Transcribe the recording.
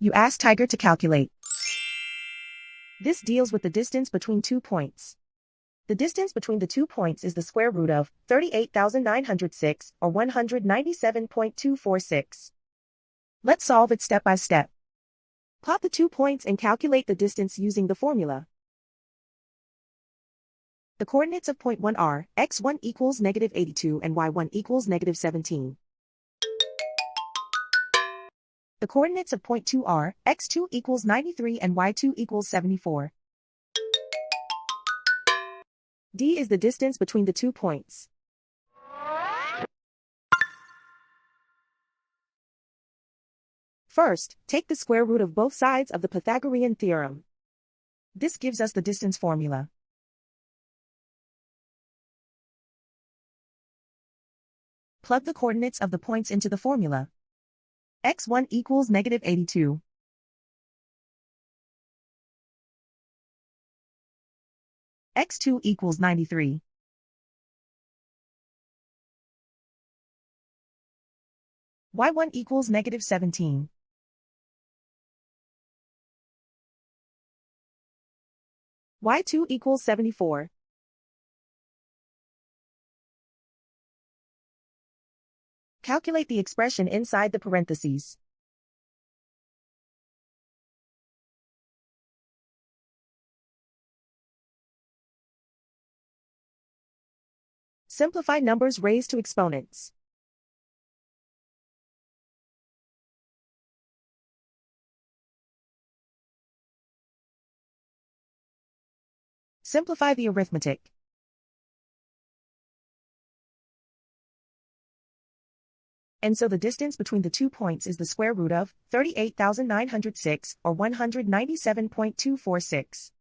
You ask Tiger to calculate. This deals with the distance between 2 points. The distance between the 2 points is the square root of 38,906, or 197.246. Let's solve it step by step. Plot the 2 points and calculate the distance using the formula. The coordinates of point 1 are x1 equals -82 and y1 equals -17. The coordinates of point 2 are x2 equals 93 and y2 equals 74. D is the distance between the 2 points. First, take the square root of both sides of the Pythagorean theorem. This gives us the distance formula. Plug the coordinates of the points into the formula. x1 equals -82. x2 equals 93. y1 equals -17. y2 equals 74. Calculate the expression inside the parentheses. Simplify numbers raised to exponents. Simplify the arithmetic. And so the distance between the 2 points is the square root of 38,906, or 197.246.